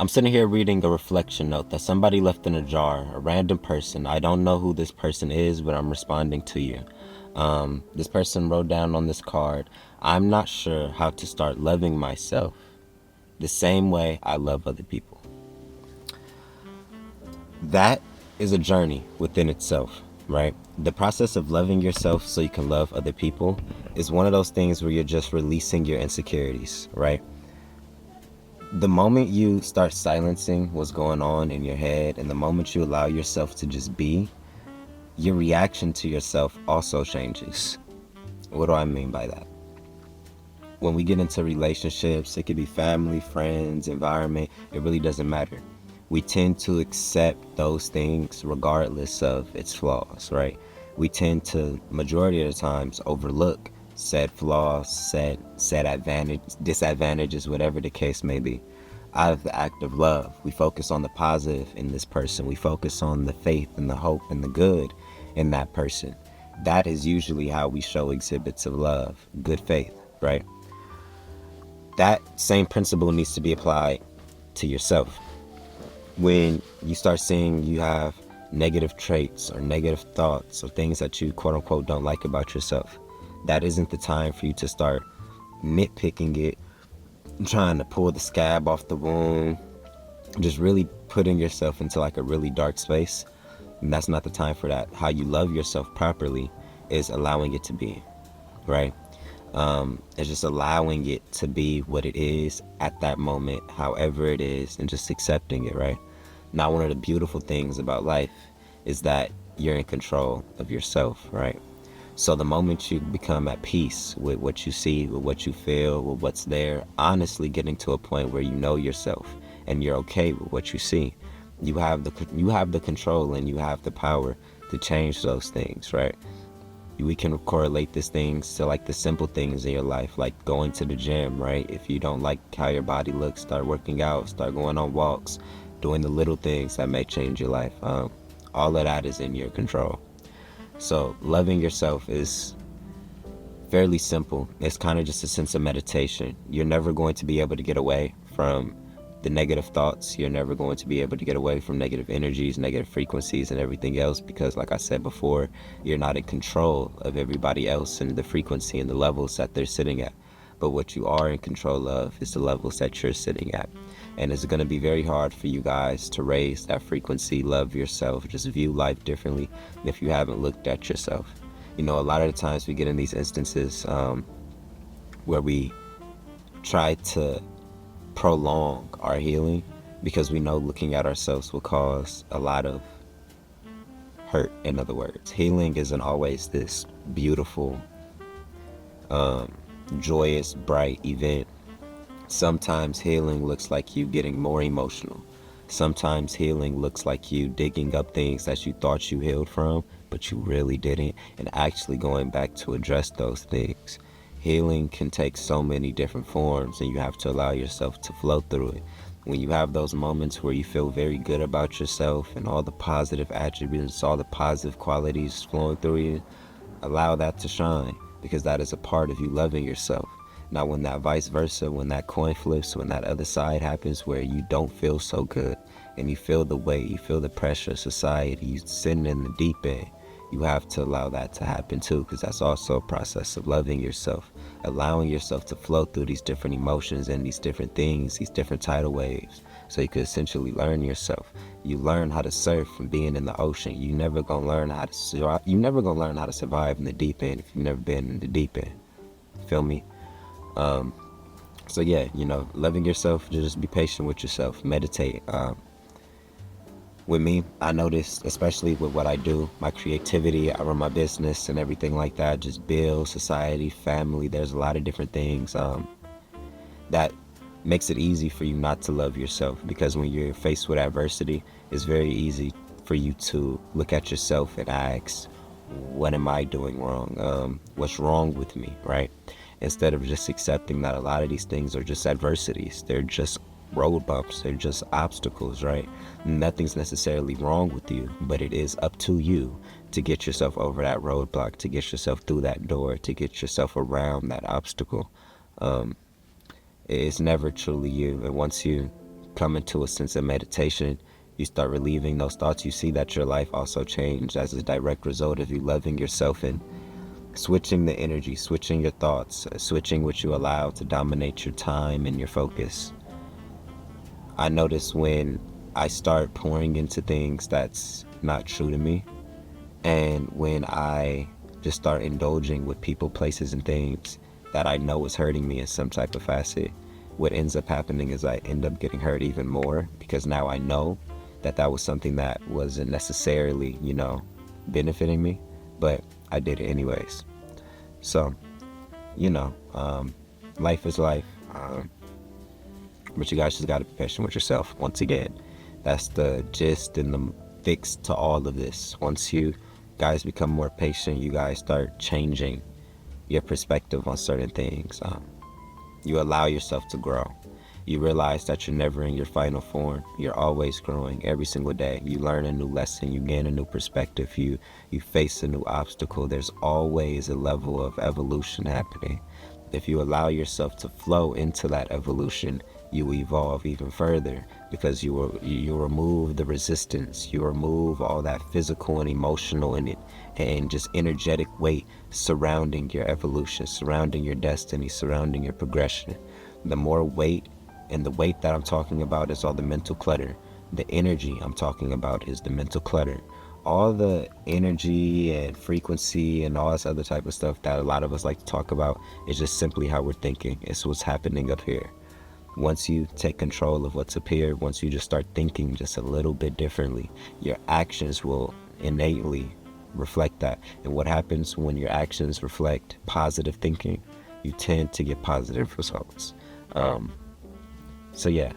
I'm sitting here reading a reflection note that somebody left in a jar, a random person. I don't know who this person is, but I'm responding to you. This person wrote down on this card, I'm not sure how to start loving myself the same way I love other people. That is a journey within itself, right? The process of loving yourself so you can love other people is one of those things where you're just releasing your insecurities, right? The moment you start silencing what's going on in your head and the moment you allow yourself to just be, your reaction to yourself also changes. What do I mean by that? When we get into relationships, it could be family, friends, environment, it really doesn't matter. We tend to accept those things regardless of its flaws, right? We tend to, majority of the times, overlook said flaws, said advantage, disadvantages, whatever the case may be. Out of the act of love, we focus on the positive in this person. We focus on the faith and the hope and the good in that person. That is usually how we show exhibits of love, good faith, right? That same principle needs to be applied to yourself. When you start seeing you have negative traits or negative thoughts or things that you quote unquote don't like about yourself, that isn't the time for you to start nitpicking it, trying to pull the scab off the wound, just really putting yourself into like a really dark space. And that's not the time for that. How you love yourself properly is allowing it to be, right? It's just allowing it to be what it is at that moment, however it is, and just accepting it, right? Now, one of the beautiful things about life is that you're in control of yourself, right? So the moment you become at peace with what you see, with what you feel, with what's there, honestly getting to a point where you know yourself and you're okay with what you see, you have the control and you have the power to change those things, right? We can correlate these things to like the simple things in your life, like going to the gym, right? If you don't like how your body looks, start working out, start going on walks, doing the little things that may change your life. All of that is in your control. So loving yourself is fairly simple. It's kind of just a sense of meditation. You're never going to be able to get away from the negative thoughts. You're never going to be able to get away from negative energies, negative frequencies, and everything else because, like I said before, you're not in control of everybody else and the frequency and the levels that they're sitting at. But what you are in control of is the levels that you're sitting at. And it's going to be very hard for you guys to raise that frequency, love yourself, just view life differently if you haven't looked at yourself. You know, a lot of the times we get in these instances where we try to prolong our healing because we know looking at ourselves will cause a lot of hurt. In other words, healing isn't always this beautiful, joyous, bright event. Sometimes healing looks like you getting more emotional. Sometimes healing looks like you digging up things that you thought you healed from, but you really didn't, and actually going back to address those things. Healing can take so many different forms, and you have to allow yourself to flow through it. When you have those moments where you feel very good about yourself and all the positive attributes, all the positive qualities flowing through you, allow that to shine because that is a part of you loving yourself. Now, when that vice versa, when that coin flips, when that other side happens where you don't feel so good and you feel the weight, you feel the pressure of society, you sitting in the deep end, you have to allow that to happen too, because that's also a process of loving yourself, allowing yourself to flow through these different emotions and these different things, these different tidal waves, so you could essentially learn yourself. You learn how to surf from being in the ocean. You never gonna learn how to survive. You never gonna learn how to survive in the deep end if you've never been in the deep end. Feel me? So yeah, you know, loving yourself, just be patient with yourself, meditate. With me, I noticed, especially with what I do, my creativity, I run my business and everything like that, just build, society, family, there's a lot of different things that makes it easy for you not to love yourself, because when you're faced with adversity, it's very easy for you to look at yourself and ask, what am I doing wrong? What's wrong with me, right? Instead of just accepting that a lot of these things are just adversities. They're just road bumps. They're just obstacles, right? Nothing's necessarily wrong with you, but it is up to you to get yourself over that roadblock, to get yourself through that door, to get yourself around that obstacle. It's never truly you. And once you come into a sense of meditation, you start relieving those thoughts, you see that your life also changed as a direct result of you loving yourself and switching the energy, switching your thoughts, switching what you allow to dominate your time and your focus. I notice when I start pouring into things that's not true to me, and when I just start indulging with people, places, and things that I know is hurting me in some type of facet, what ends up happening is I end up getting hurt even more, because now I know that that was something that wasn't necessarily, benefiting me, but I did it anyways. So, life is life. But you guys just got to be patient with yourself. Once again, that's the gist and the fix to all of this. Once you guys become more patient, you guys start changing your perspective on certain things. You allow yourself to grow. You realize that you're never in your final form. You're always growing every single day. You learn a new lesson. You gain a new perspective. You face a new obstacle. There's always a level of evolution happening. If you allow yourself to flow into that evolution, you evolve even further, because you remove the resistance, you remove all that physical and emotional and just energetic weight surrounding your evolution, surrounding your destiny, surrounding your progression. The more weight, and the weight that I'm talking about is all the mental clutter. The energy I'm talking about is the mental clutter. All the energy and frequency and all this other type of stuff that a lot of us like to talk about is just simply how we're thinking. It's what's happening up here. Once you take control of what's up here, once you just start thinking just a little bit differently, your actions will innately reflect that. And what happens when your actions reflect positive thinking? You tend to get positive results. So yeah,